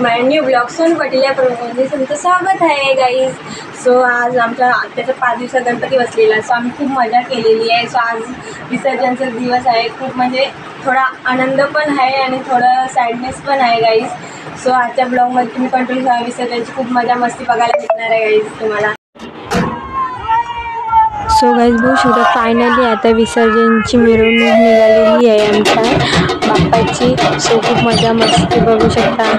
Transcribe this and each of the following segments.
माय new blog सोनपटीला प्रमोदने तुमचं स्वागत आहे गाईज. सो आज आमच्या आत्याचा 5 दिवसात गणपती बसलेला. सो आम्ही खूप मजा केलेली आहे. सो आज विसर्जनचा दिवस आहे. खूप म्हणजे थोडा आनंद पण आहे आणि थोडं सॅडनेस पण आहे गाईज. सो आजच्या ब्लॉगमध्ये तुम्ही कंटिन्यू विसर्जनची खूप मजा मस्ती बघायला भेटणार आहे गाईज तुम्हाला. सो गाईज बघू शकता फायनली आता विसर्जनची मिरवणूक निघालेली आहे आमच्या बाप्पाची. सो खूप मजा मस्ती बघू शकता.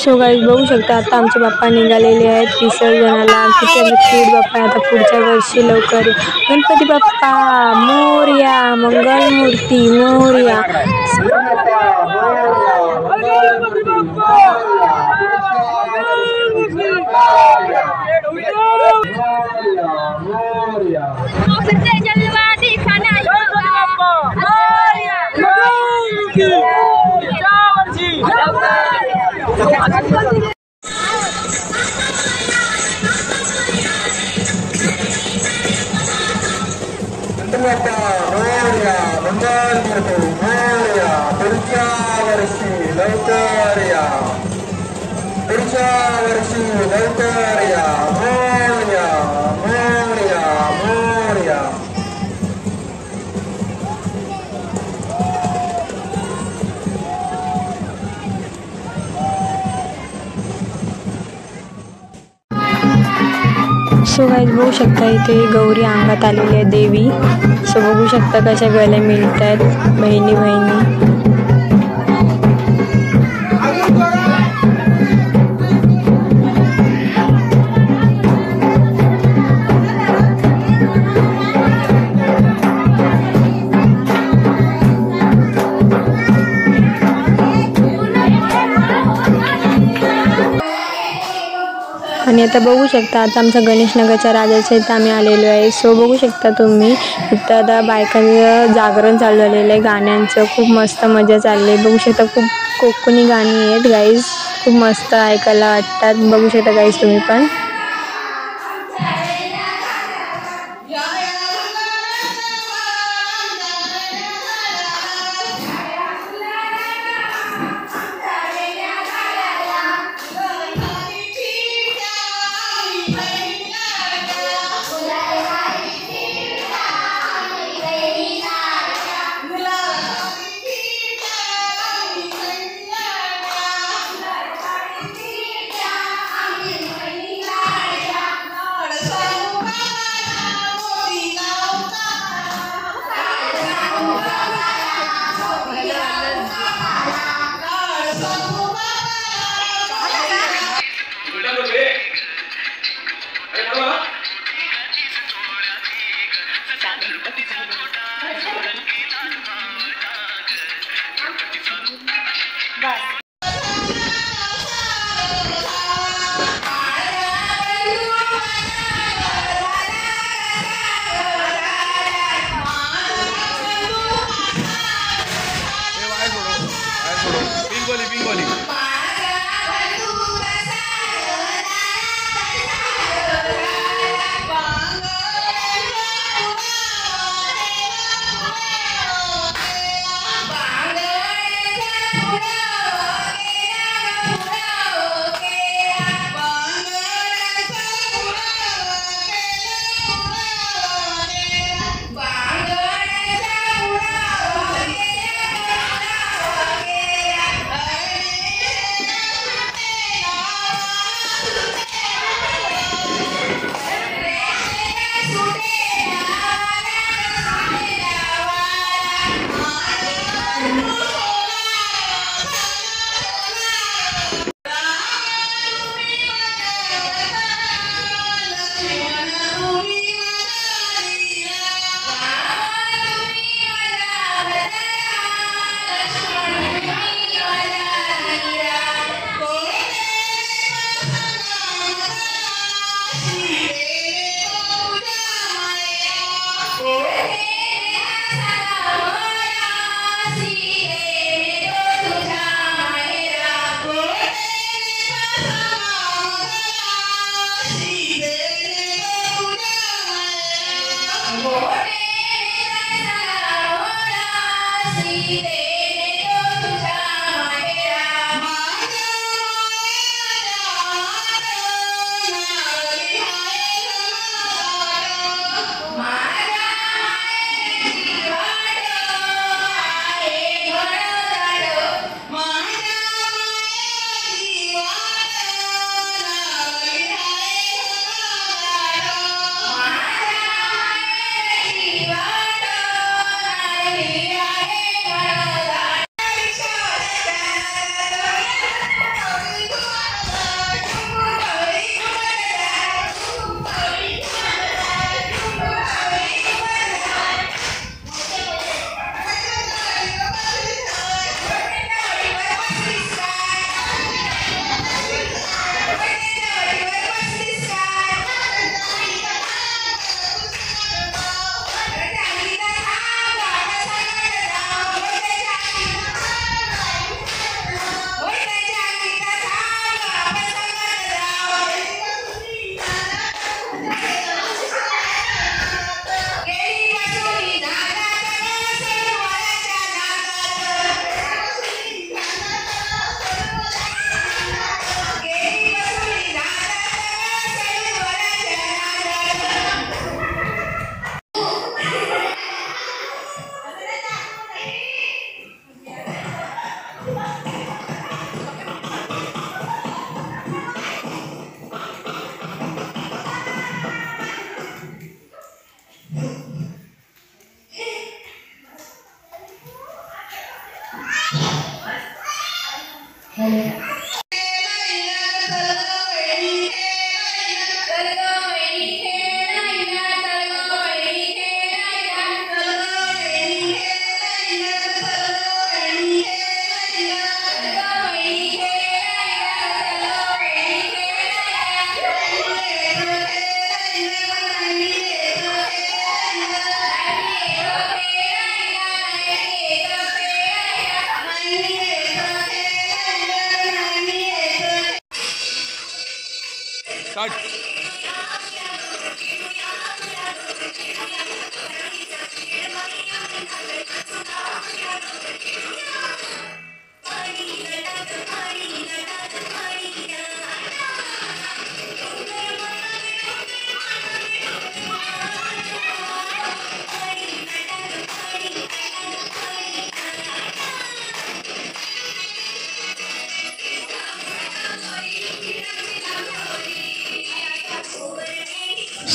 सो गाईज बघू शकता आता आमचे बाप्पा निघालेले आहेत विसर्जनाला. किती क्यूट बाप्पा आहे. आता पुढच्या वर्षी लवकर गणपती बाप्पा मोरया, मंगलमूर्ती मोरया. सो गाईज बघू शकता इथे गौरी अंगात आलेली आहे देवी. सो बघू शकता कशा गळ्या मिळत आहेत बहिणी बहिणी. आणि आता बघू शकता आता आमचा गणेशनगरच्या राजाच्या इथं आम्ही आलेलो आहे. सो बघू शकता तुम्ही इथं आता बायकांचं जागरण चालू झालेलं आहे गाण्यांचं. खूप मस्त मजा चालली आहे. बघू शकता खूप कोकणी गाणी आहेत गाईज. खूप मस्त ऐकायला वाटतात. बघू शकता गाईज तुम्ही पण.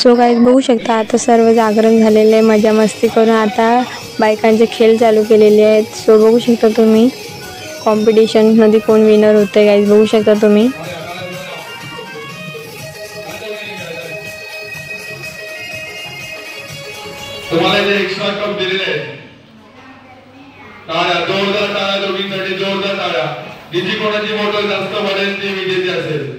सो गाईज बघू शकता आता सर्व जागरण झालेले आहे, मजा मस्ती करून आता बायकांचे खेळ चालू केलेले आहेत. सो बघू शकता तुम्ही कॉम्पिटिशनमध्ये कोण विनर होते गाईज, बघू शकता तुम्ही. तुम्हाला इथे एक्स्ट्रा कप दिलेले आहेत. टाळ्या, जोरदार टाळ्या दोघींसाठी, जोरदार टाळ्या. जिची कोणाची बॉटल जास्त भरेल ती विजेती असेल.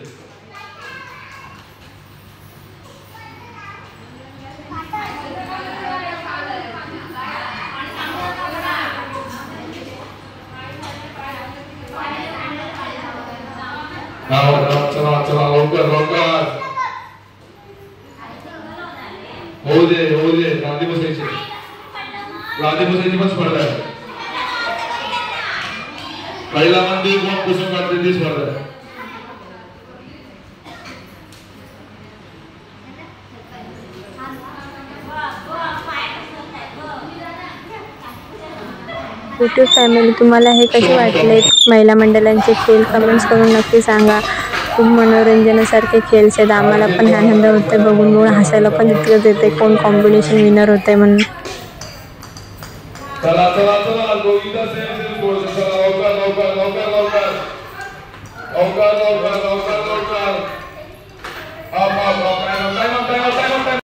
चला चला लवकर लवकर होऊ दे गादी बसायची पण स्पर्धा आहे. पहिला मंदिर कोण पुसून काढते ती स्पर्धा आहे. यूट्यूब फॅमिली तुम्हाला हे कसे वाटले महिला मंडळांचे खेळ कमेंट्स करून नक्की सांगा. खूप मनोरंजनासारखे खेळ आहेत, आम्हाला पण आनंद होते बघून हसायला पण तितकंच येते कोण कॉम्पिटिशन विनर होते म्हणून. चला चला चला गोविंदा सेन लवकर लवकर लवकर लवकर लवकर लवकर लवकर लवकर